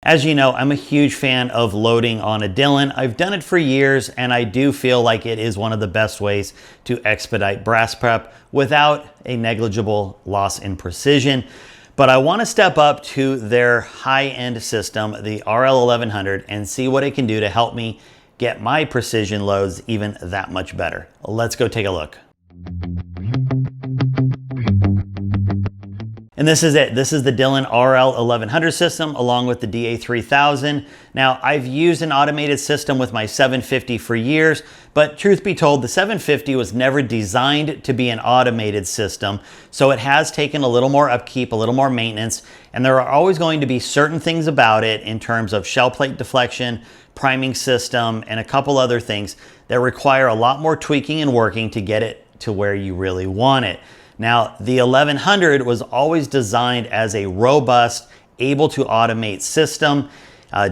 As you know, I'm a huge fan of loading on a Dillon. I've done it for years, and I do feel like it is one of the best ways to expedite brass prep without a negligible loss in precision. But I want to step up to their high-end system, the RL1100, and see what it can do to help me get my precision loads even that much better. Let's go take a look. And this is it. This is the Dillon RL1100 system along with the DA3000. Now, I've used an automated system with my 750 for years, but truth be told, the 750 was never designed to be an automated system, so it has taken a little more upkeep, a little more maintenance, and there are always going to be certain things about it in terms of shell plate deflection, priming system, and a couple other things that require a lot more tweaking and working to get it to where you really want it. Now, the 1100 was always designed as a robust, able to automate system.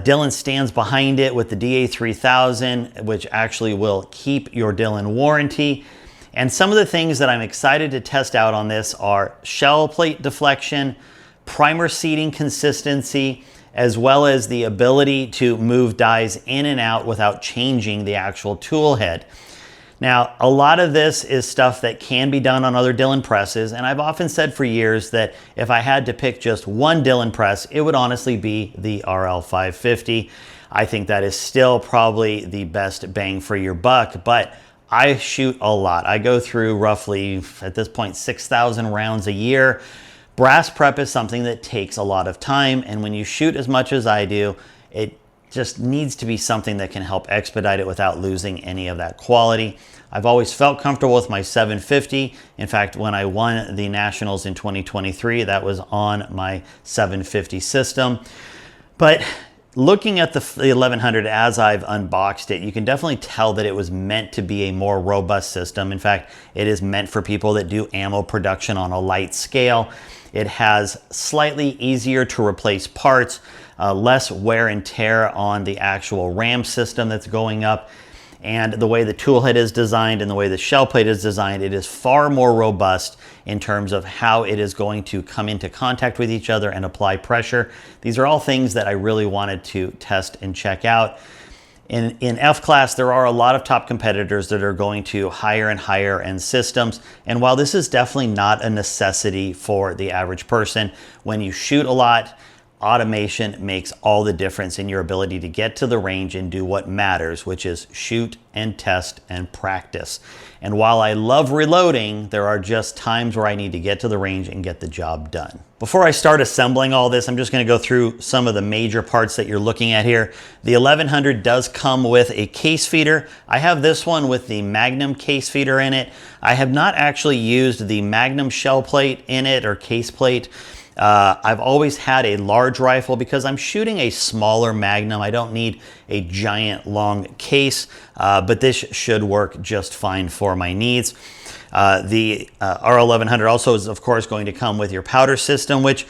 Dillon stands behind it with the DA3000, which actually will keep your Dillon warranty. And some of the things that I'm excited to test out on this are shell plate deflection, primer seating consistency, as well as the ability to move dies in and out without changing the actual tool head. Now, a lot of this is stuff that can be done on other Dillon presses, and I've often said for years that if I had to pick just one Dillon press, it would honestly be the RL550. I think that is still probably the best bang for your buck, but I shoot a lot. I go through roughly, at this point, 6,000 rounds a year. Brass prep is something that takes a lot of time, and when you shoot as much as I do, it just needs to be something that can help expedite it without losing any of that quality. I've always felt comfortable with my 750. In fact, when I won the Nationals in 2023, that was on my 750 system. But looking at the 1100 as I've unboxed it, you can definitely tell that it was meant to be a more robust system. In fact, it is meant for people that do ammo production on a light scale. It has slightly easier to replace parts, less wear and tear on the actual ram system that's going up. And the way the tool head is designed and the way the shell plate is designed, it is far more robust in terms of how it is going to come into contact with each other and apply pressure. These are all things that I really wanted to test and check out. In F-Class, there are a lot of top competitors that are going to higher and higher end systems. And while this is definitely not a necessity for the average person, when you shoot a lot, automation makes all the difference in your ability to get to the range and do what matters, which is shoot and test and practice. And while I love reloading, there are just times where I need to get to the range and get the job done. Before I start assembling all this, I'm just going to go through some of the major parts that you're looking at here. The 1100 does come with a case feeder. I have this one with the Magnum case feeder in it. I have not actually used the Magnum shell plate in it or case plate. I've always had a large rifle because I'm shooting a smaller Magnum. I don't need a giant long case, but this should work just fine for my needs. The RL1100 also is, of course, going to come with your powder system, which,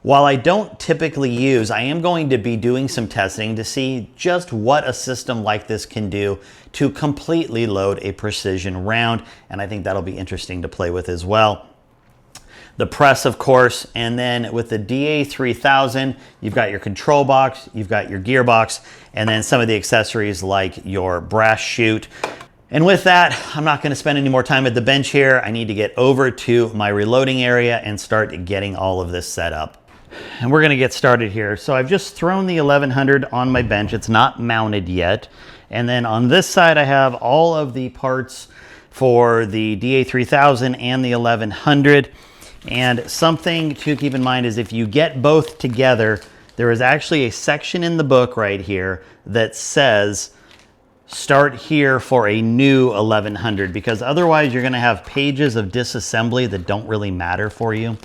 while I don't typically use, I am going to be doing some testing to see just what a system like this can do to completely load a precision round, and I think that'll be interesting to play with as well. The press, of course, and then with the DA3000, you've got your control box, you've got your gearbox, and then some of the accessories like your brass chute. And with that, I'm not going to spend any more time at the bench here. I need to get over to my reloading area and start getting all of this set up. And we're going to get started here. So I've just thrown the 1100 on my bench. It's not mounted yet. And then on this side, I have all of the parts for the DA3000 and the 1100. And something to keep in mind is if you get both together, there is actually a section in the book right here that says start here for a new 1100, because otherwise you're going to have pages of disassembly that don't really matter for you.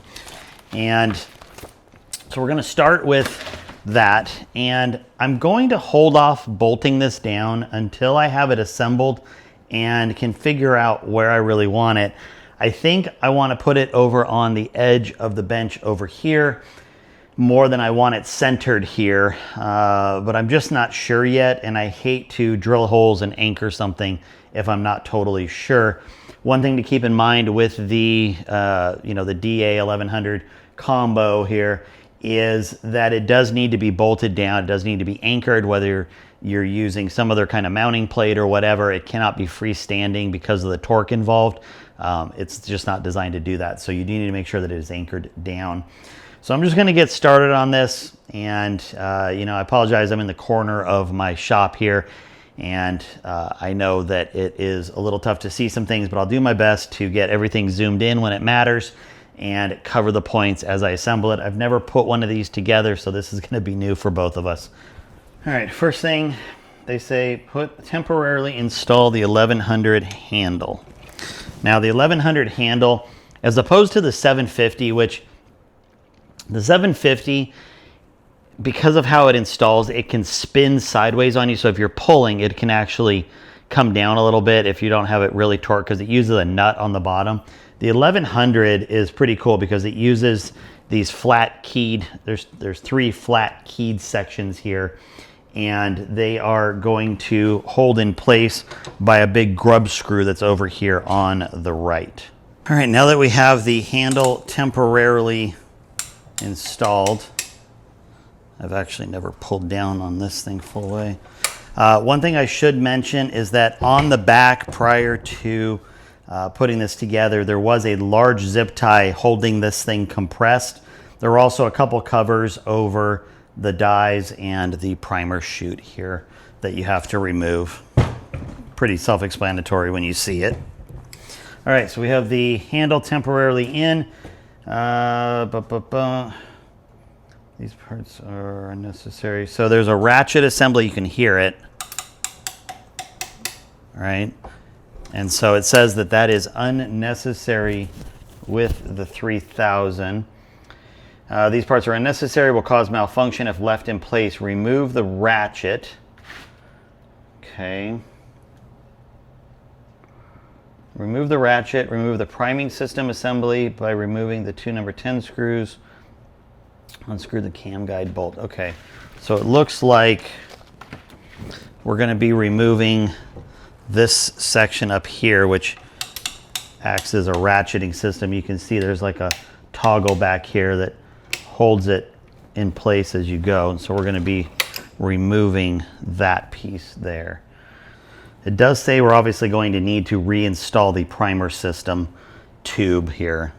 And so we're going to start with that, and I'm going to hold off bolting this down until I have it assembled and can figure out where I really want it. I think I want to put it over on the edge of the bench over here more than I want it centered here, but I'm just not sure yet, and I hate to drill holes and anchor something if I'm not totally sure. One thing to keep in mind with the the DA1100 combo here is that it does need to be bolted down. It does need to be anchored, whether you're using some other kind of mounting plate or whatever. It cannot be freestanding because of the torque involved. It's just not designed to do that. So you do need to make sure that it is anchored down. So I'm just going to get started on this, and you know, I apologize. I'm in the corner of my shop here, and I know that it is a little tough to see some things, but I'll do my best to get everything zoomed in when it matters and cover the points as I assemble it. I've never put one of these together, so this is going to be new for both of us. All right, first thing they say, temporarily install the 1100 handle. Now the 1100 handle, as opposed to the 750, which the 750, because of how it installs, it can spin sideways on you. So if you're pulling, it can actually come down a little bit if you don't have it really torqued, because it uses a nut on the bottom. The 1100 is pretty cool because it uses these flat keyed, there's 3 flat keyed sections here, and they are going to hold in place by a big grub screw that's over here on the right. All right, now that we have the handle temporarily installed, I've actually never pulled down on this thing full way. One thing I should mention is that on the back, prior to putting this together, there was a large zip tie holding this thing compressed. There were also a couple covers over the dies and the primer chute here that you have to remove. Pretty self-explanatory when you see it. All right, so we have the handle temporarily in. These parts are unnecessary. So there's a ratchet assembly, you can hear it. All right. And so it says that that is unnecessary with the 3000. These parts are unnecessary, will cause malfunction if left in place. Remove the ratchet. Okay. Remove the ratchet. Remove the priming system assembly by removing the 2 number 10 screws. Unscrew the cam guide bolt. Okay. So it looks like we're going to be removing this section up here, which acts as a ratcheting system. You can see there's like a toggle back here that holds it in place as you go. And so we're going to be removing that piece there. It does say we're obviously going to need to reinstall the primer system tube here.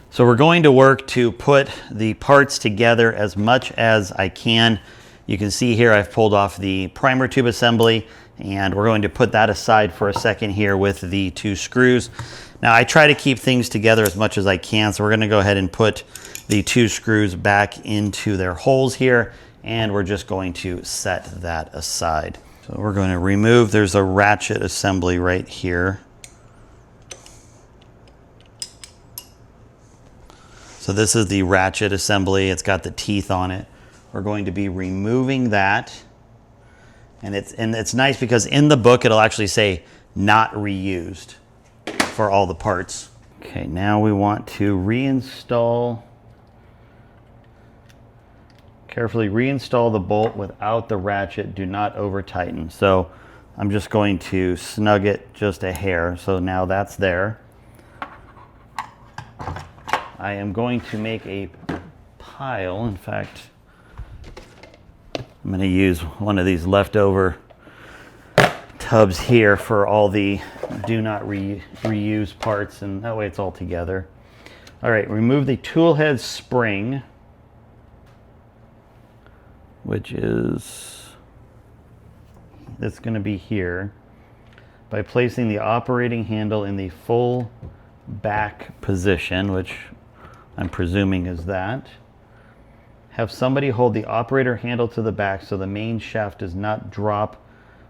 So we're going to work to put the parts together as much as I can. You can see here I've pulled off the primer tube assembly, and we're going to put that aside for a second here with the 2 screws. Now I try to keep things together as much as I can, so we're going to go ahead and put the 2 screws back into their holes here, and we're just going to set that aside. So we're going to remove, there's a ratchet assembly right here. So this is the ratchet assembly. It's got the teeth on it. We're going to be removing that. And it's nice because in the book it'll actually say not reused for all the parts. Okay, now we want to reinstall, carefully reinstall the bolt without the ratchet. Do not over tighten. So I'm just going to snug it just a hair. So now that's there. I am going to make a pile. In fact, I'm going to use one of these leftover tubs here for all the do not reuse parts, and that way it's all together. All right, remove the Toolhead spring, which is, that's going to be here, by placing the operating handle in the full back position, which I'm presuming is that. Have somebody hold the operator handle to the back so the main shaft does not drop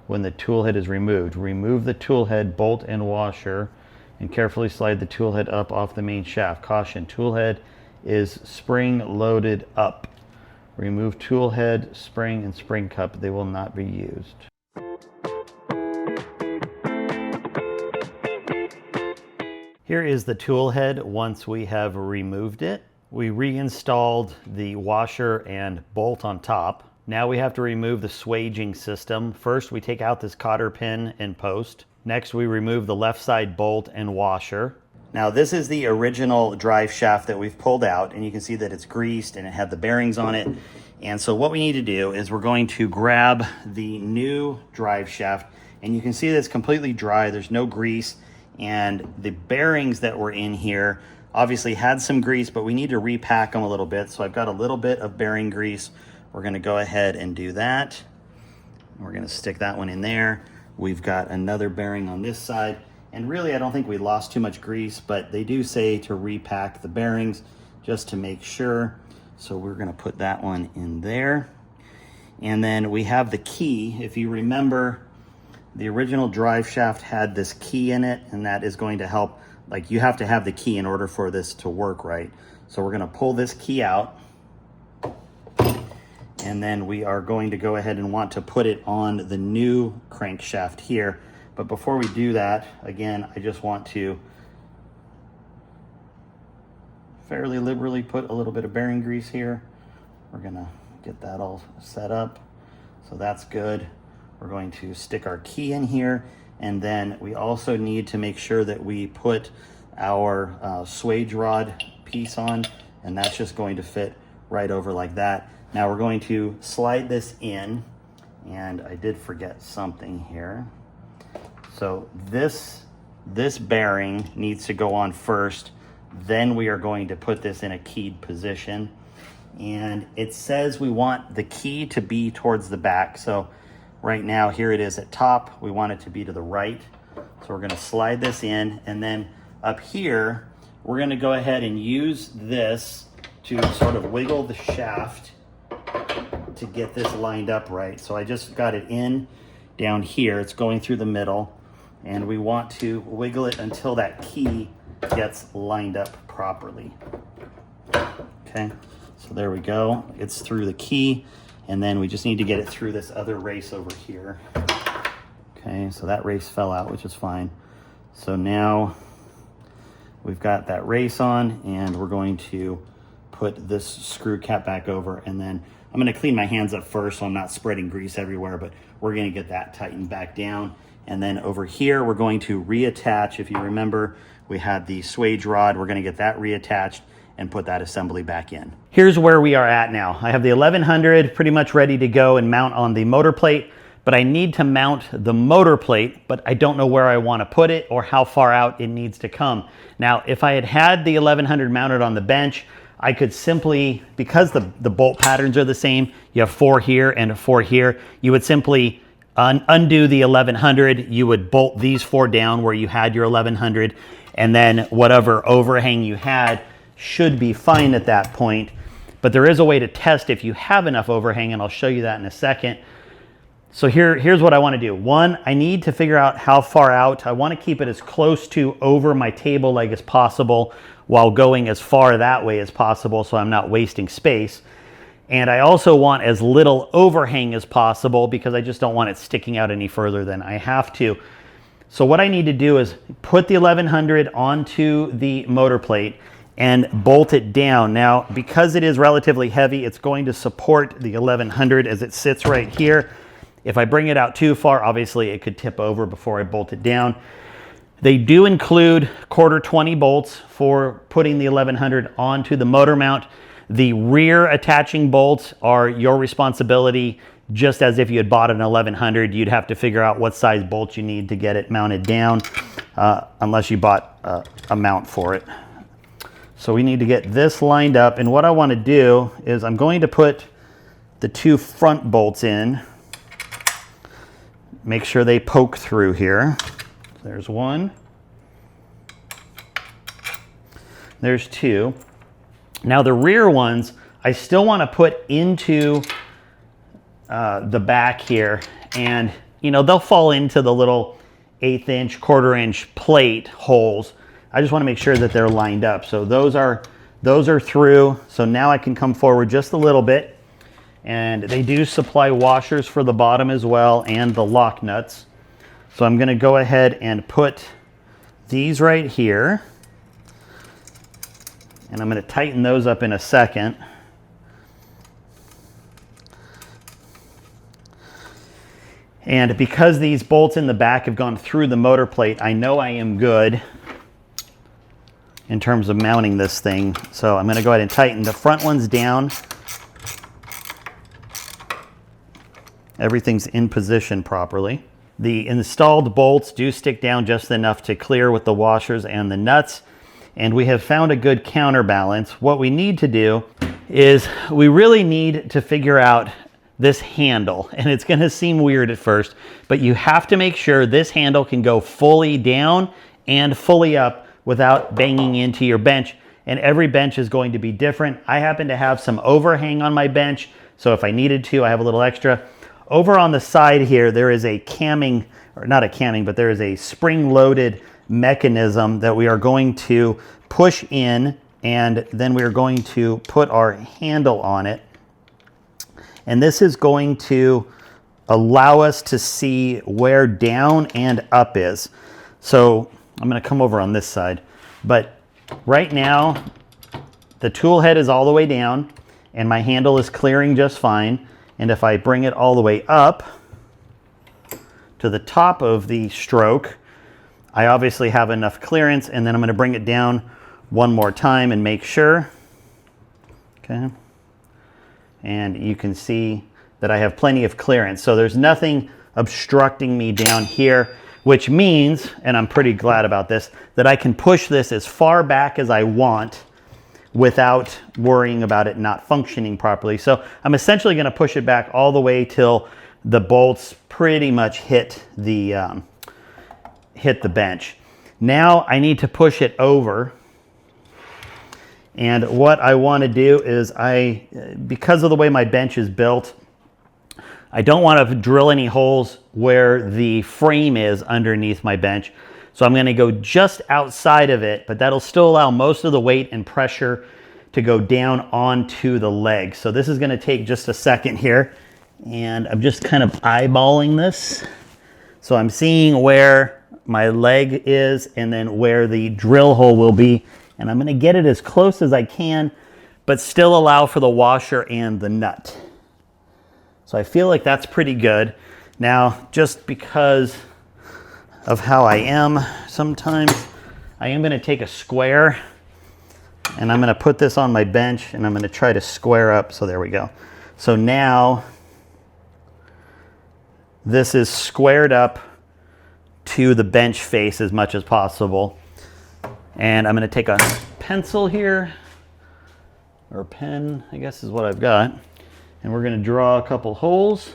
when the tool head is removed. Remove the tool head, bolt, and washer, and carefully slide the tool head up off the main shaft. Caution, tool head is spring loaded up. Remove tool head, spring, and spring cup. They will not be used. Here is the tool head once we have removed it. We reinstalled the washer and bolt on top. Now we have to remove the swaging system. First, we take out this cotter pin and post. Next, we remove the left side bolt and washer. Now this is the original drive shaft that we've pulled out, and you can see that it's greased and it had the bearings on it. And so what we need to do is we're going to grab the new drive shaft, and you can see that it's completely dry. There's no grease, and the bearings that were in here obviously had some grease, but we need to repack them a little bit. So I've got a little bit of bearing grease. We're going to go ahead and do that. We're going to stick that one in there. We've got another bearing on this side. And really, I don't think we lost too much grease, but they do say to repack the bearings just to make sure. So we're going to put that one in there. And then we have the key. If you remember, the original drive shaft had this key in it, and that is going to help. Like, you have to have the key in order for this to work right. So we're going to pull this key out. And then we are going to go ahead and want to put it on the new crankshaft here. But before we do that, again, I just want to fairly liberally put a little bit of bearing grease here. We're gonna get that all set up. So that's good. We're going to stick our key in here. And then we also need to make sure that we put our swage rod piece on, and that's just going to fit right over like that. Now we're going to slide this in, and I did forget something here. So this bearing needs to go on first, then we are going to put this in a keyed position. And it says we want the key to be towards the back. So right now, here it is at top. We want it to be to the right. So we're gonna slide this in, and then up here, we're gonna go ahead and use this to sort of wiggle the shaft to get this lined up right. So I just got it in down here. It's going through the middle, and we want to wiggle it until that key gets lined up properly. Okay, so there we go. It's through the key, and then we just need to get it through this other race over here. Okay, so that race fell out, which is fine. So now we've got that race on, and we're going to put this screw cap back over, and then I'm going to clean my hands up first so I'm not spreading grease everywhere, but we're going to get that tightened back down. And then over here, we're going to reattach. If you remember, we had the swage rod. We're going to get that reattached and put that assembly back in. Here's where we are at now. I have the 1100 pretty much ready to go and mount on the motor plate, but I need to mount the motor plate, but I don't know where I want to put it or how far out it needs to come. Now, if I had had the 1100 mounted on the bench, I could simply, because the bolt patterns are the same, you have 4 here and 4 here, you would simply undo the 1100, you would bolt these 4 down where you had your 1100, and then whatever overhang you had should be fine at that point. But there is a way to test if you have enough overhang, and I'll show you that in a second. So here's what I want to do. One, I need to figure out how far out. I want to keep it as close to over my table leg as possible while going as far that way as possible so I'm not wasting space. And I also want as little overhang as possible because I just don't want it sticking out any further than I have to. So what I need to do is put the 1100 onto the motor plate and bolt it down. Now, because it is relatively heavy, it's going to support the 1100 as it sits right here. If I bring it out too far, obviously it could tip over before I bolt it down. They do include 1/4 20 bolts for putting the 1100 onto the motor mount. The rear attaching bolts are your responsibility. Just as if you had bought an 1100, you'd have to figure out what size bolts you need to get it mounted down, unless you bought a mount for it. So we need to get this lined up, and what I want to do is I'm going to put the 2 front bolts in. Make sure they poke through here. There's 1. There's 2. Now the rear ones, I still want to put into the back here, and you know, they'll fall into the little 1/8 inch, 1/4 inch plate holes. I just want to make sure that they're lined up. So those are through. So now I can come forward just a little bit. And they do supply washers for the bottom as well, and the lock nuts. So I'm going to go ahead and put these right here. And I'm going to tighten those up in a second. And because these bolts in the back have gone through the motor plate, I know I am good in terms of mounting this thing. So I'm going to go ahead and tighten the front ones down. Everything's in position properly. The installed bolts do stick down just enough to clear with the washers and the nuts, and we have found a good counterbalance. What we need to do is we really need to figure out this handle, and it's going to seem weird at first, but you have to make sure this handle can go fully down and fully up without banging into your bench, and every bench is going to be different. I happen to have some overhang on my bench, so if I needed to, I have a little extra. Over on the side here, there is a camming, or not a camming, but there is a spring-loaded mechanism that we are going to push in, and then we are going to put our handle on it. And this is going to allow us to see where down and up is. So I'm going to come over on this side, but right now the tool head is all the way down and my handle is clearing just fine. And if I bring it all the way up to the top of the stroke, I obviously have enough clearance, and then I'm going to bring it down one more time and make sure. Okay. And you can see that I have plenty of clearance. So there's nothing obstructing me down here, which means, and I'm pretty glad about this, that I can push this as far back as I want without worrying about it not functioning properly. So I'm essentially going to push it back all the way till the bolts pretty much hit the bench. Now I need to push it over. And what I want to do is because of the way my bench is built, I don't want to drill any holes where the frame is underneath my bench. So I'm going to go just outside of it, but that'll still allow most of the weight and pressure to go down onto the leg. So this is going to take just a second here, and I'm just kind of eyeballing this. So I'm seeing where my leg is and then where the drill hole will be, and I'm going to get it as close as I can, but still allow for the washer and the nut. So I feel like that's pretty good. Now, just because of how I am sometimes, I am going to take a square and I'm going to put this on my bench and I'm going to try to square up. So there we go. So now this is squared up to the bench face as much as possible. And I'm going to take a pencil here, or pen, I guess is what I've got. And we're going to draw a couple holes.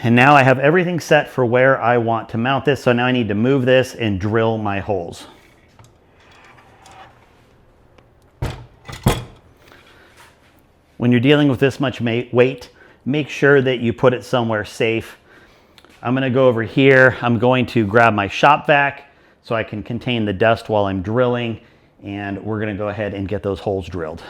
And now I have everything set for where I want to mount this. So now I need to move this and drill my holes. When you're dealing with this much weight, make sure that you put it somewhere safe. I'm going to go over here. I'm going to grab my shop vac so I can contain the dust while I'm drilling. And we're going to go ahead and get those holes drilled.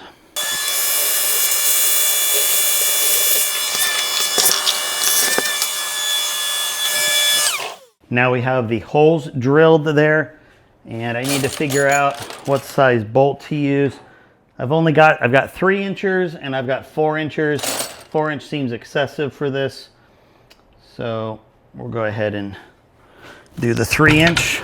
Now we have the holes drilled there, and I need to figure out what size bolt to use. I've got 3 inches and I've got 4 inches. 4-inch seems excessive for this, so we'll go ahead and do the 3-inch.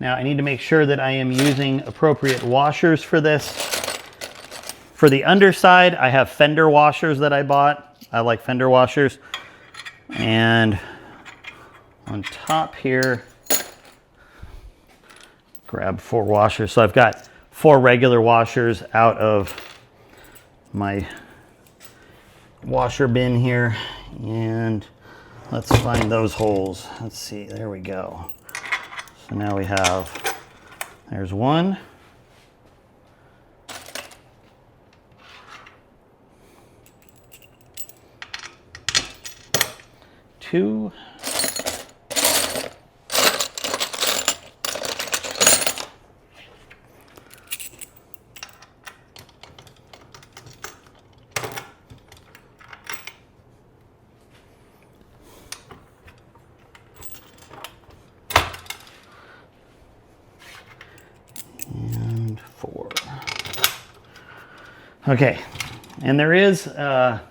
Now I need to make sure that I am using appropriate washers for this. For the underside, I have fender washers that I bought. I like fender washers. And on top here, grab 4 washers. So I've got 4 regular washers out of my washer bin here. And let's find those holes. Let's see, there we go. So now we have, there's 1. 2. And 4. Okay, and there is a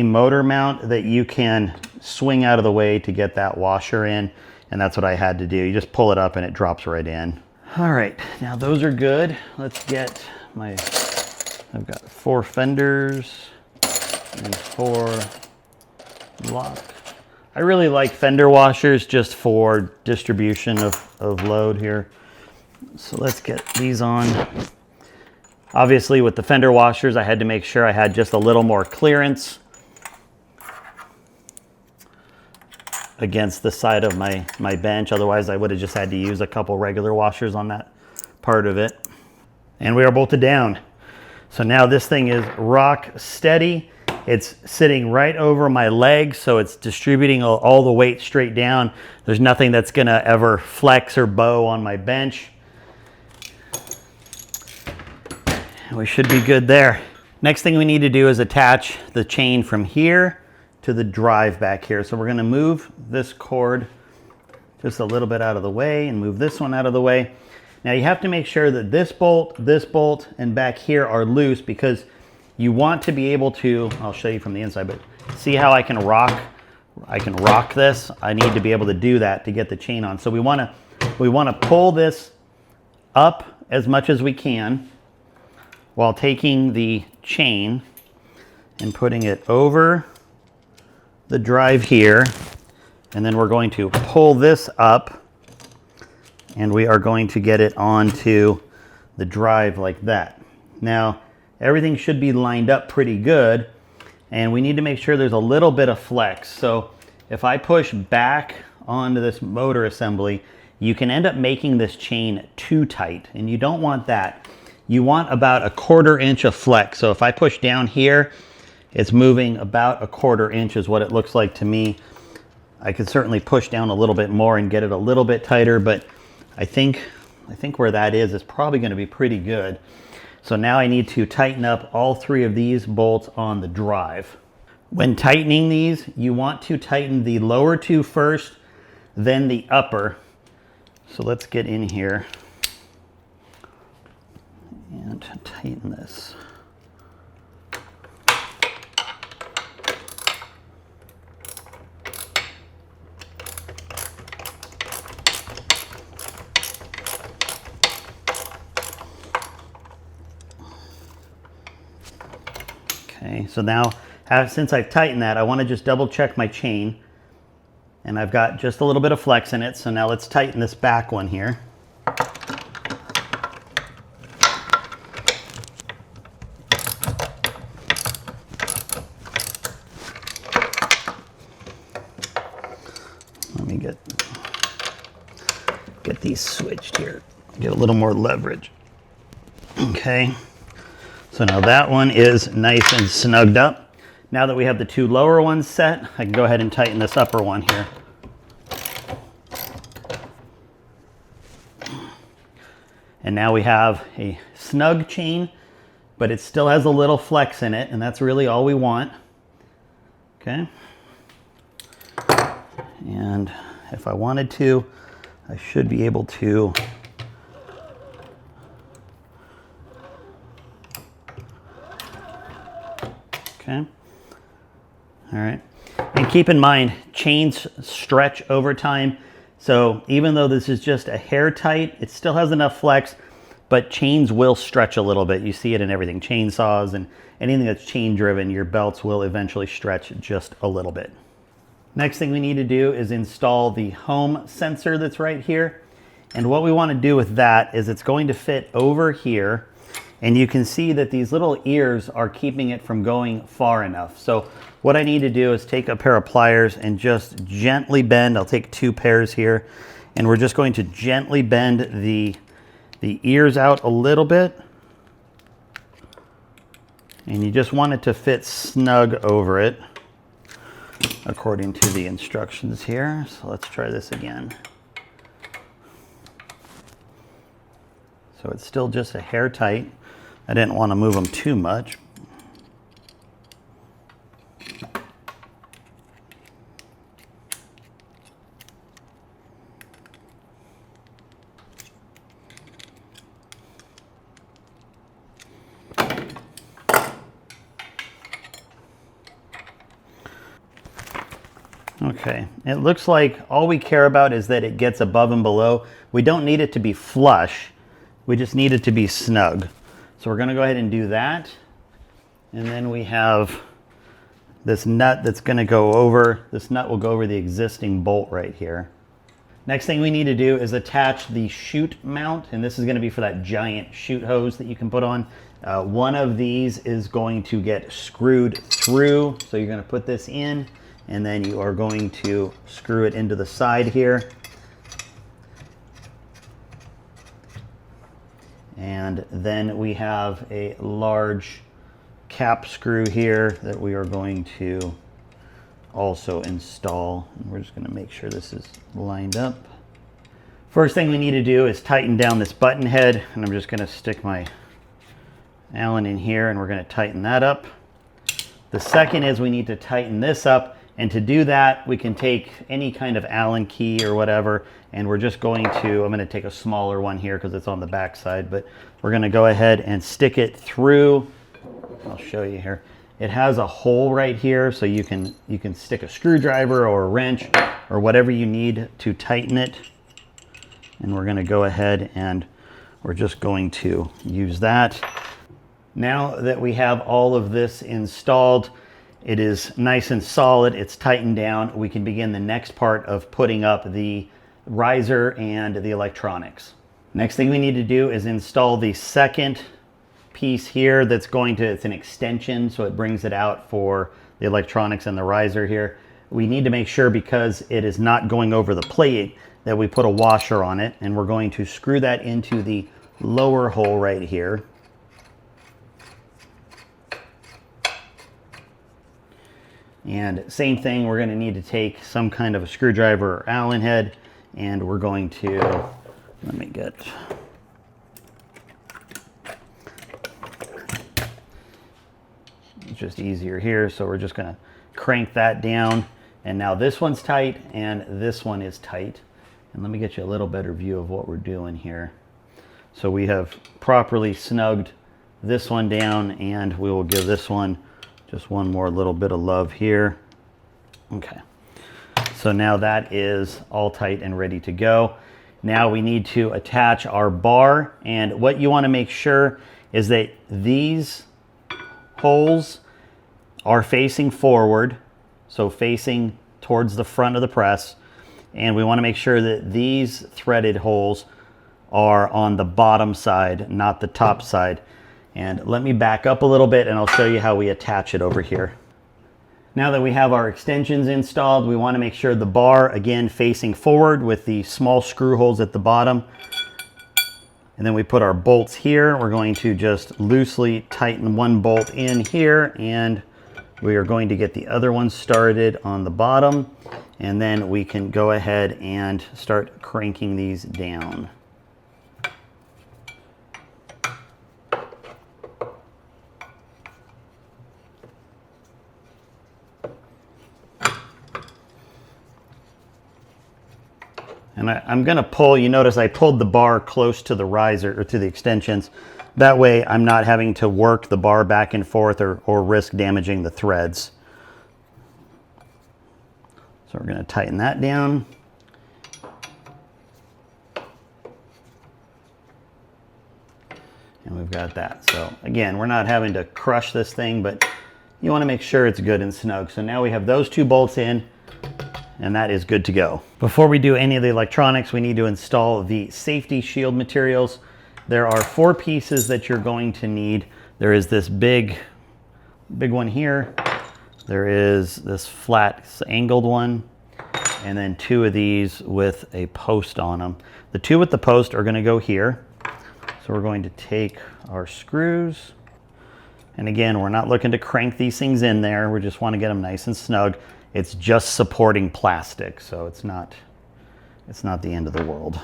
motor mount that you can swing out of the way to get that washer in, and that's what I had to do. You just pull it up and it drops right in. All right, now those are good. Let's get I've got 4 fenders and 4 lock. I really like fender washers just for distribution of load here. So let's get these on. Obviously with the fender washers, I had to make sure I had just a little more clearance against the side of my bench. Otherwise I would have just had to use a couple regular washers on that part of it. And we are bolted down. So now this thing is rock steady. It's sitting right over my leg, so it's distributing all the weight straight down. There's nothing that's gonna ever flex or bow on my bench. We should be good there. Next thing we need to do is attach the chain from here to the drive back here. So we're gonna move this cord just a little bit out of the way and move this one out of the way. Now you have to make sure that this bolt, and back here are loose, because you want to be able to, I'll show you from the inside, but see how I can rock this? I need to be able to do that to get the chain on. So we wanna pull this up as much as we can while taking the chain and putting it over the drive here. And then we're going to pull this up and we are going to get it onto the drive like that. Now, everything should be lined up pretty good, and we need to make sure there's a little bit of flex. So if I push back onto this motor assembly, you can end up making this chain too tight, and you don't want that. You want about 1/4 inch of flex. So if I push down here, it's moving about 1/4 inch is what it looks like to me. I could certainly push down a little bit more and get it a little bit tighter, but I think where that is probably going to be pretty good. So now I need to tighten up all 3 of these bolts on the drive. When tightening these, you want to tighten the lower 2 first, then the upper. So let's get in here and tighten this. Okay, so now since I've tightened that, I want to just double check my chain, and I've got just a little bit of flex in it. So now let's tighten this back one here. Let me get these switched here, get a little more leverage. Okay. So now that one is nice and snugged up. Now that we have the 2 lower ones set, I can go ahead and tighten this upper one here. And now we have a snug chain, but it still has a little flex in it, and that's really all we want. Okay. And if I wanted to, I should be able to okay. All right. And keep in mind, chains stretch over time. So even though this is just a hair tight, it still has enough flex, but chains will stretch a little bit. You see it in everything. Chainsaws and anything that's chain driven, your belts will eventually stretch just a little bit. Next thing we need to do is install the home sensor that's right here. And what we want to do with that is it's going to fit over here. And you can see that these little ears are keeping it from going far enough. So what I need to do is take a pair of pliers and just gently bend. I'll take 2 pairs here, and we're just going to gently bend the ears out a little bit. And you just want it to fit snug over it, according to the instructions here. So let's try this again. So it's still just a hair tight. I didn't want to move them too much. Okay, it looks like all we care about is that it gets above and below. We don't need it to be flush. We just need it to be snug. So we're going to go ahead and do that. And then we have this nut that's going to go over. This nut will go over the existing bolt right here. Next thing we need to do is attach the chute mount, and this is going to be for that giant chute hose that you can put on. One of these is going to get screwed through, so you're going to put this in, and then you are going to screw it into the side here. And then we have a large cap screw here that we are going to also install. And we're just going to make sure this is lined up. First thing we need to do is tighten down this button head, and I'm just going to stick my Allen in here and we're going to tighten that up. The second is we need to tighten this up, and to do that we can take any kind of Allen key or whatever, and we're just going to, I'm going to take a smaller one here because it's on the back side, but we're going to go ahead and stick it through. I'll show you here. It has a hole right here, so you can stick a screwdriver or a wrench or whatever you need to tighten it. And we're going to go ahead and we're just going to use that. Now that we have all of this installed, it is nice and solid, it's tightened down, we can begin the next part of putting up the riser and the electronics. Next thing we need to do is install the second piece here that's going to, it's an extension, so it brings it out for the electronics and the riser here. We need to make sure, because it is not going over the plate, that we put a washer on it, and we're going to screw that into the lower hole right here. And same thing, we're going to need to take some kind of a screwdriver or Allen head, and we're going to, let me get, it's just easier here, so we're just going to crank that down, and now this one's tight and this one is tight. And let me get you a little better view of what we're doing here. So we have properly snugged this one down, and we will give this one just one more little bit of love here. Okay, so now that is all tight and ready to go. Now we need to attach our bar, and what you want to make sure is that these holes are facing forward, so facing towards the front of the press, and we want to make sure that these threaded holes are on the bottom side, not the top side. And let me back up a little bit and I'll show you how we attach it over here. Now that we have our extensions installed, we want to make sure the bar, again, facing forward with the small screw holes at the bottom. And then we put our bolts here. We're going to just loosely tighten one bolt in here, and we are going to get the other one started on the bottom, and then we can go ahead and start cranking these down. And I'm going to pull, you notice I pulled the bar close to the riser, or to the extensions. That way I'm not having to work the bar back and forth or risk damaging the threads. So we're going to tighten that down. And we've got that. So again, we're not having to crush this thing, but you want to make sure it's good and snug. So now we have those two bolts in, and that is good to go. Before we do any of the electronics, we need to install the safety shield materials. There are 4 pieces that you're going to need. There is this big one here. There is this flat angled one, and then 2 of these with a post on them. The 2 with the post are going to go here. So we're going to take our screws, and again, we're not looking to crank these things in there. We just want to get them nice and snug. It's just supporting plastic, so it's not the end of the world.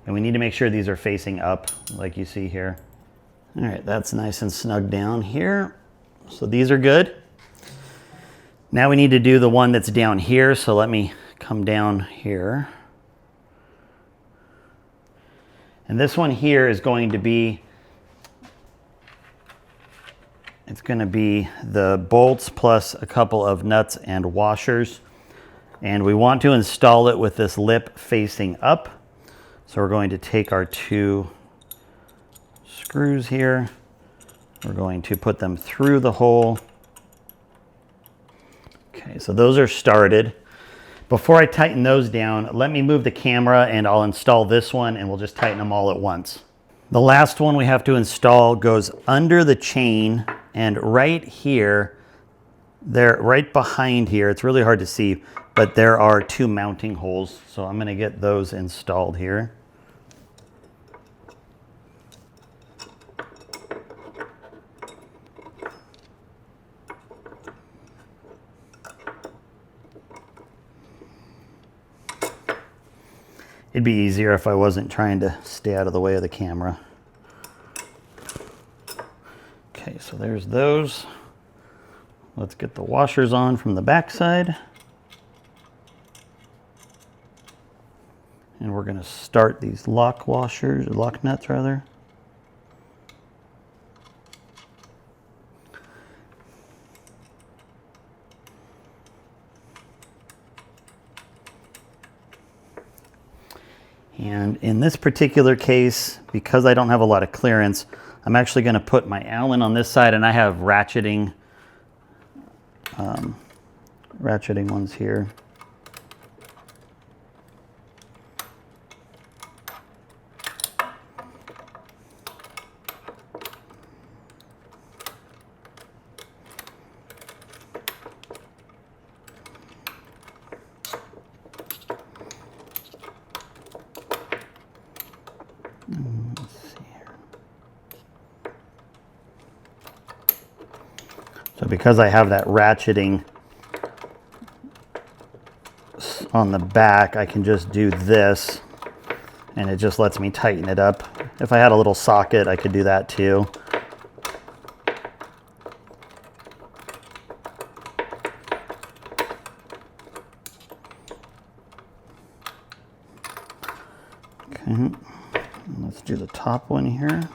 And we need to make sure these are facing up, like you see here. All right, that's nice and snug down here. So these are good. Now we need to do the one that's down here, so let me come down here. And this one here is going to be, it's going to be the bolts plus a couple of nuts and washers. And we want to install it with this lip facing up. So we're going to take our 2 screws here. We're going to put them through the hole. Okay, so those are started. Before I tighten those down, let me move the camera and I'll install this one and we'll just tighten them all at once. The last one we have to install goes under the chain, and right here, right behind here, it's really hard to see, but there are 2 mounting holes. So I'm going to get those installed here. It'd be easier if I wasn't trying to stay out of the way of the camera. Okay, so there's those. Let's get the washers on from the back side. And we're going to start these lock nuts rather. And in this particular case, because I don't have a lot of clearance, I'm actually going to put my Allen on this side, and I have ratcheting ones here. Let's see here. So because I have that ratcheting on the back, I can just do this and it just lets me tighten it up. If I had a little socket, I could do that too. Okay. Let's do the top one here.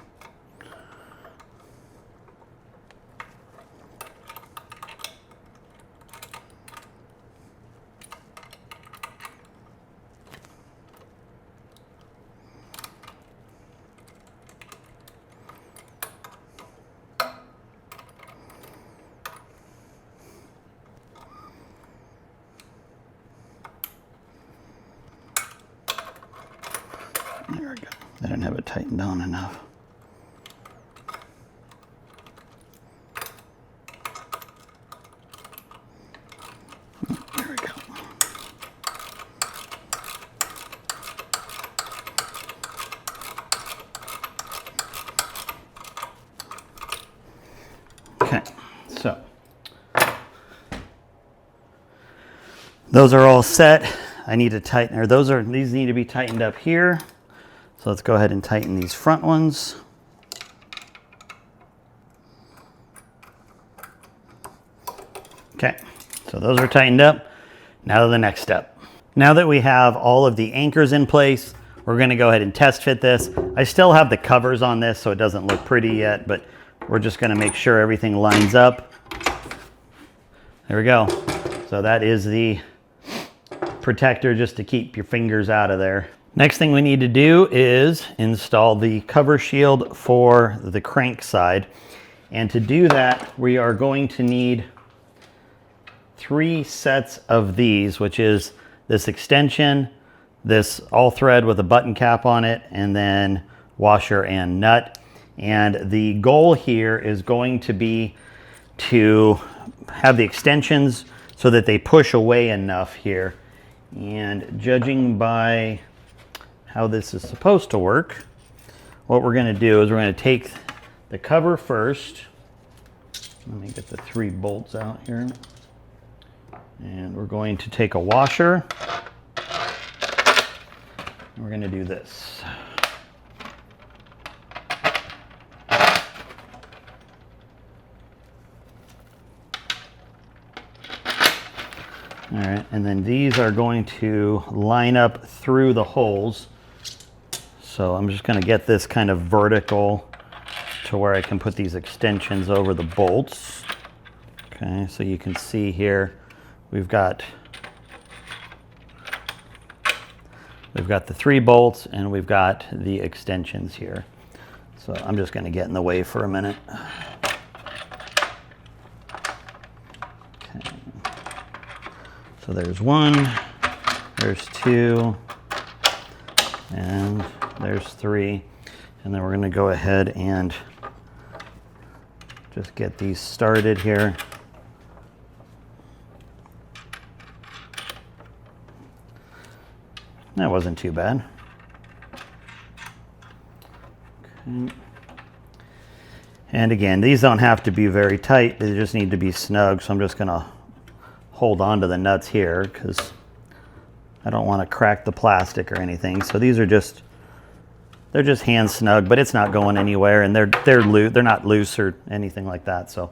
There we go. I didn't have it tightened down enough. There we go. Okay, so those are all set. I need to tighten, or these need to be tightened up here. So let's go ahead and tighten these front ones. Okay, so those are tightened up. Now to the next step. Now that we have all of the anchors in place, we're gonna go ahead and test fit this. I still have the covers on this, so it doesn't look pretty yet, but we're just gonna make sure everything lines up. There we go. So that is the protector just to keep your fingers out of there. Next thing we need to do is install the cover shield for the crank side. And to do that, we are going to need 3 sets of these, which is this extension, this all thread with a button cap on it, and then washer and nut. And the goal here is going to be to have the extensions so that they push away enough here. And judging by how this is supposed to work, what we're going to do is we're going to take the cover first. Let me get the 3 bolts out here. And we're going to take a washer. And we're going to do this. All right, and then these are going to line up through the holes. So I'm just going to get this kind of vertical to where I can put these extensions over the bolts. Okay, so you can see here we've got We've got the 3 bolts and we've got the extensions here. So I'm just going to get in the way for a minute. Okay. So there's 1, there's 2, and there's 3. And then we're going to go ahead and just get these started here. That wasn't too bad. Okay. And again, these don't have to be very tight, they just need to be snug. So I'm just gonna hold on to the nuts here because I don't want to crack the plastic or anything. So these are just, they're just hand snug, but it's not going anywhere, and they're not loose or anything like that. So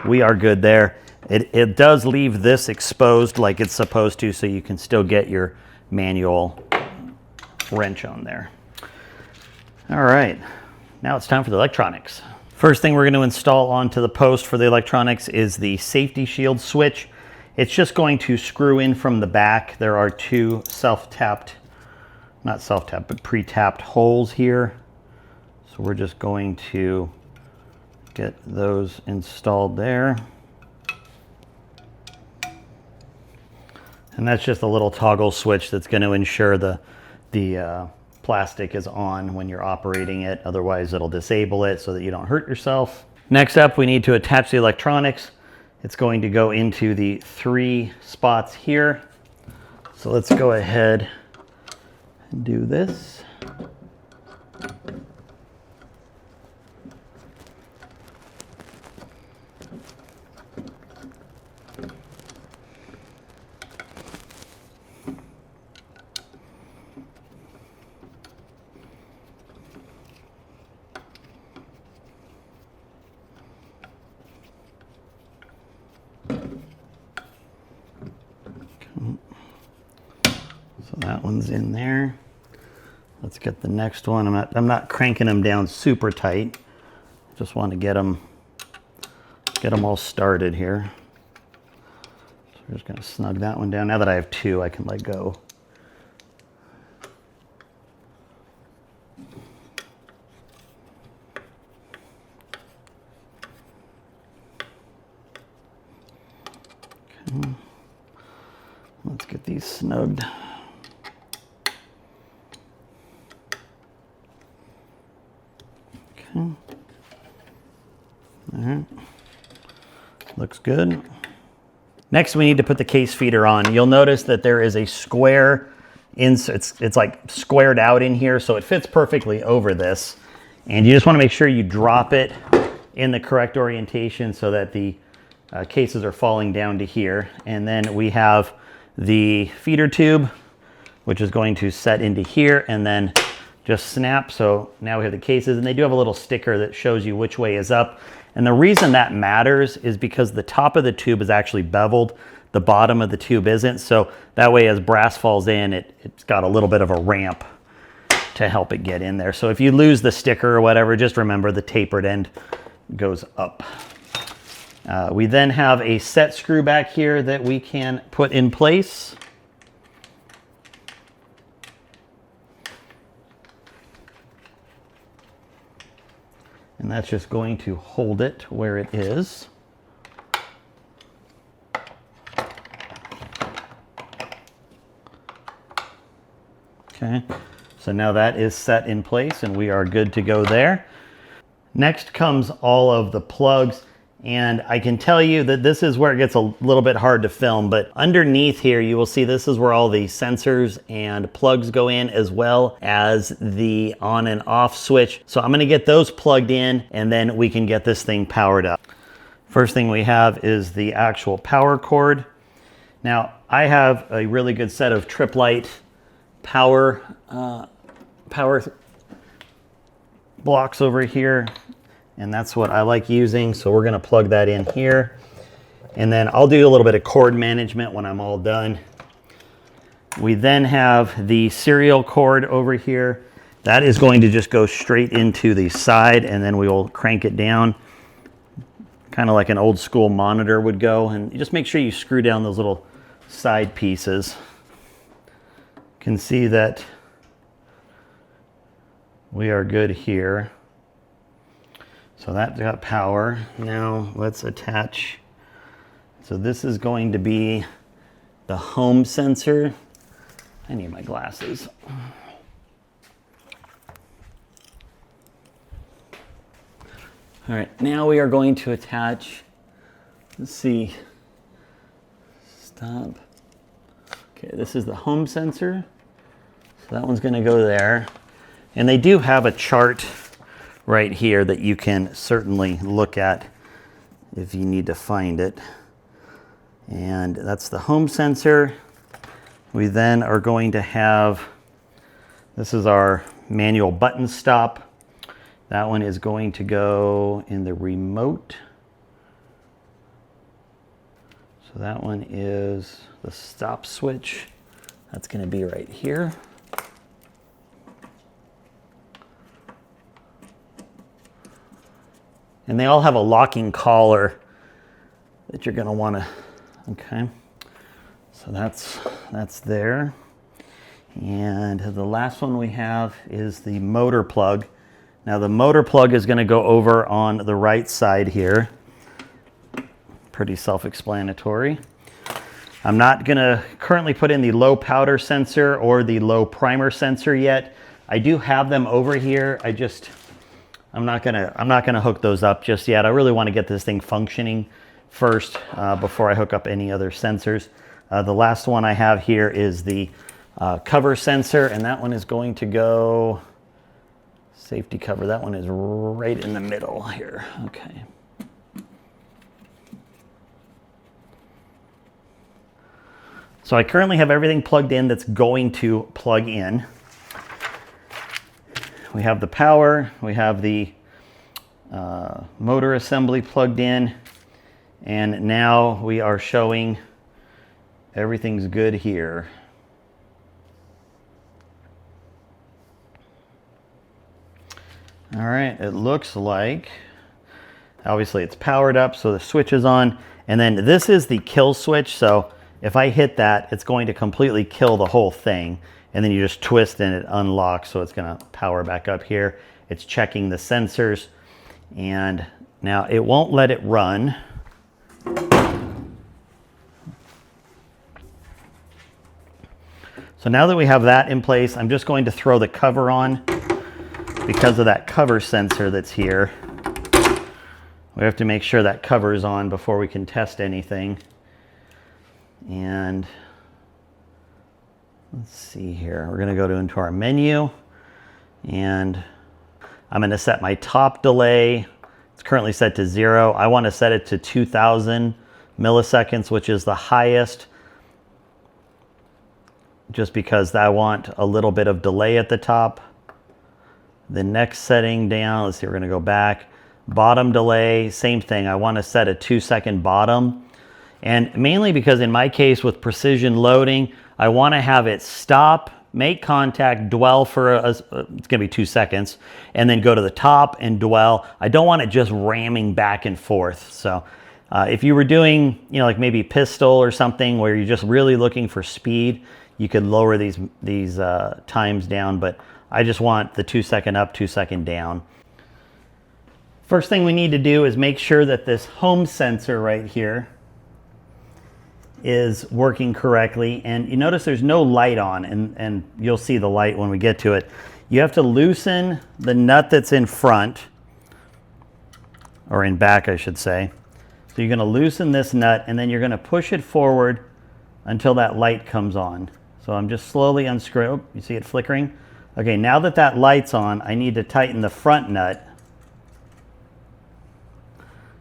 we are good there. It does leave this exposed like it's supposed to, so you can still get your manual wrench on there. All right, now it's time for the electronics. First thing we're going to install onto the post for the electronics is the safety shield switch. It's just going to screw in from the back. There are 2 not self-tapped, but pre-tapped holes here. So we're just going to get those installed there. And that's just a little toggle switch that's going to ensure the plastic is on when you're operating it. Otherwise, it'll disable it so that you don't hurt yourself. Next up, we need to attach the electronics. It's going to go into the 3 spots here. So let's go ahead and do this. So that one's in there. Let's get the next one. I'm not cranking them down super tight. Just want to get them all started here. So we're just going to snug that one down. Now that I have 2, I can let go. Okay. Let's get these snugged. Okay. All right. Looks good. Next, we need to put the case feeder on. You'll notice that there is a square it's like squared out in here, so it fits perfectly over this. And you just want to make sure you drop it in the correct orientation so that the cases are falling down to here. And then we have the feeder tube, which is going to set into here and then just snap. So now we have the cases, and they do have a little sticker that shows you which way is up. And the reason that matters is because the top of the tube is actually beveled, the bottom of the tube isn't. So that way, as brass falls in, it's got a little bit of a ramp to help it get in there. So if you lose the sticker or whatever, just remember the tapered end goes up. We then have a set screw back here that we can put in place. And that's just going to hold it where it is. Okay, so now that is set in place and we are good to go there. Next comes all of the plugs. And I can tell you that this is where it gets a little bit hard to film, but underneath here, you will see this is where all the sensors and plugs go in, as well as the on and off switch. So I'm gonna get those plugged in and then we can get this thing powered up. First thing we have is the actual power cord. Now, I have a really good set of Trip Light power blocks over here. And that's what I like using. So we're gonna plug that in here. And then I'll do a little bit of cord management when I'm all done. We then have the serial cord over here. That is going to just go straight into the side, and then we will crank it down, kind of like an old school monitor would go. And just make sure you screw down those little side pieces. You can see that we are good here. So that got power. Now let's attach. So this is going to be the home sensor. I need my glasses. All right, now we are going to attach, let's see, stop. Okay, this is the home sensor. So that one's gonna go there. And they do have a chart right here that you can certainly look at if you need to find it. And that's the home sensor. We then are going to have, this is our manual button stop. That one is going to go in the remote. So that one is the stop switch. That's going to be right here. And they all have a locking collar that you're going to want to, okay. So that's there. And the last one we have is the motor plug. Now the motor plug is going to go over on the right side here. Pretty self-explanatory. I'm not going to currently put in the low powder sensor or the low primer sensor yet. I do have them over here. I'm not gonna hook those up just yet. I really want to get this thing functioning first before I hook up any other sensors. The last one I have here is the cover sensor, and that one is going to go safety cover. That one is right in the middle here. Okay. So I currently have everything plugged in that's going to plug in. We have the power, we have the motor assembly plugged in, and now we are showing everything's good here. All right, it looks like, obviously it's powered up, so the switch is on, and then this is the kill switch, so if I hit that, it's going to completely kill the whole thing, and then you just twist and it unlocks, so it's gonna power back up here. It's checking the sensors, and now it won't let it run. So now that we have that in place, I'm just going to throw the cover on. Because of that cover sensor that's here, we have to make sure that cover is on before we can test anything. And let's see here, we're going to go into our menu, and I'm going to set my top delay. It's currently set to 0. I want to set it to 2000 milliseconds, which is the highest, just because I want a little bit of delay at the top. The next setting down, let's see, we're going to go back. Bottom delay, same thing. I want to set a 2-second bottom. And mainly because in my case with precision loading, I want to have it stop, make contact, dwell for, it's going to be 2 seconds, and then go to the top and dwell. I don't want it just ramming back and forth. So if you were doing, like maybe pistol or something where you're just really looking for speed, you could lower these times down, but I just want the 2-second up, 2-second down. First thing we need to do is make sure that this home sensor right here is working correctly. And you notice there's no light on, and you'll see the light when we get to it. You have to loosen the nut that's in front, or in back, I should say. So you're going to loosen this nut, and then you're going to push it forward until that light comes on. So I'm just slowly unscrewing. You see it flickering? Okay, now that that light's on, I need to tighten the front nut.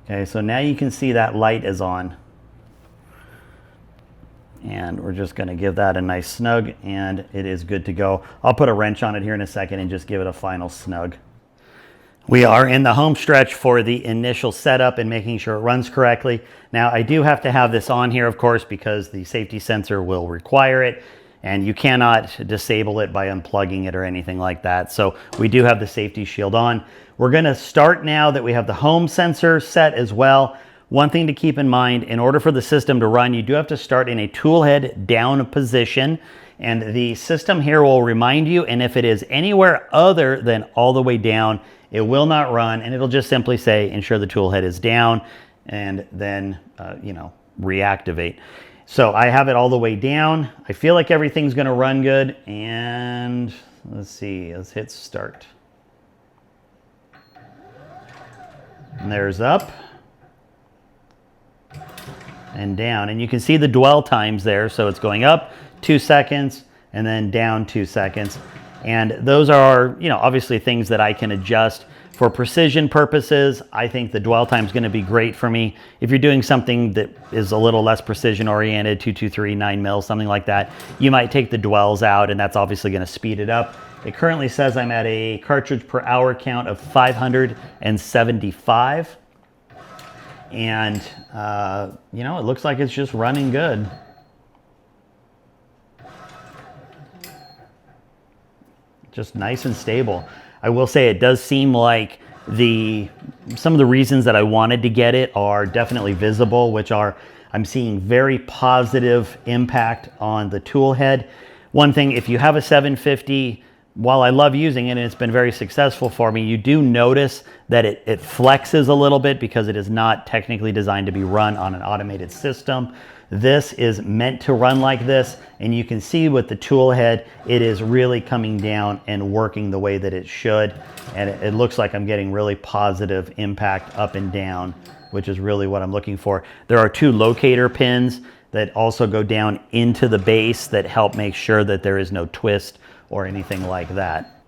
Okay, so now you can see that light is on. And we're just going to give that a nice snug, and it is good to go. I'll put a wrench on it here in a second and just give it a final snug. We are in the home stretch for the initial setup and making sure it runs correctly. Now, I do have to have this on here, of course, because the safety sensor will require it. And you cannot disable it by unplugging it or anything like that. So we do have the safety shield on. We're going to start now that we have the home sensor set as well. One thing to keep in mind, in order for the system to run, you do have to start in a toolhead down position, and the system here will remind you, and if it is anywhere other than all the way down, it will not run, and it'll just simply say ensure the toolhead is down, and then reactivate. So I have it all the way down. I feel like everything's going to run good, and let's see, let's hit start. And there's up and down, and you can see the dwell times there. So it's going up 2 seconds and then down 2 seconds, and those are obviously things that I can adjust for precision purposes. I think the dwell time is going to be great for me. If you're doing something that is a little less precision oriented, 223, 9 mils, something like that, you might take the dwells out, and that's obviously going to speed it up. It currently says I'm at a cartridge per hour count of 575. And, it looks like it's just running good. Just nice and stable. I will say it does seem like some of the reasons that I wanted to get it are definitely visible, which are I'm seeing very positive impact on the tool head. One thing, if you have a 750, while I love using it and it's been very successful for me, you do notice that it flexes a little bit because it is not technically designed to be run on an automated system. This is meant to run like this, and you can see with the tool head, it is really coming down and working the way that it should. And it looks like I'm getting really positive impact up and down, which is really what I'm looking for. There are 2 locator pins that also go down into the base that help make sure that there is no twist or anything like that.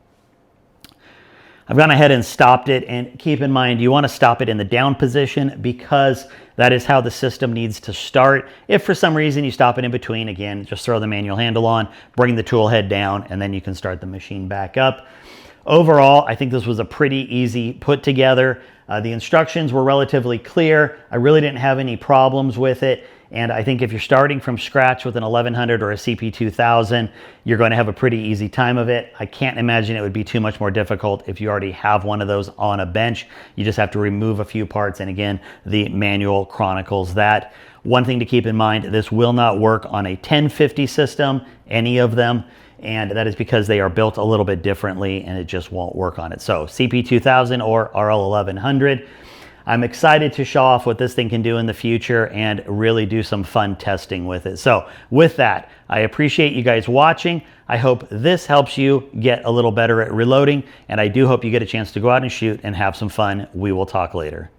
I've gone ahead and stopped it, and keep in mind you want to stop it in the down position because that is how the system needs to start. If for some reason you stop it in between, again, just throw the manual handle on, bring the tool head down, and then you can start the machine back up. Overall, I think this was a pretty easy put together. The instructions were relatively clear. I really didn't have any problems with it. And I think if you're starting from scratch with an 1100 or a CP2000, you're going to have a pretty easy time of it. I can't imagine it would be too much more difficult if you already have one of those on a bench. You just have to remove a few parts, and again, the manual chronicles that. One thing to keep in mind, this will not work on a 1050 system, any of them, and that is because they are built a little bit differently and it just won't work on it. So CP2000 or RL1100. I'm excited to show off what this thing can do in the future and really do some fun testing with it. So with that, I appreciate you guys watching. I hope this helps you get a little better at reloading, and I do hope you get a chance to go out and shoot and have some fun. We will talk later.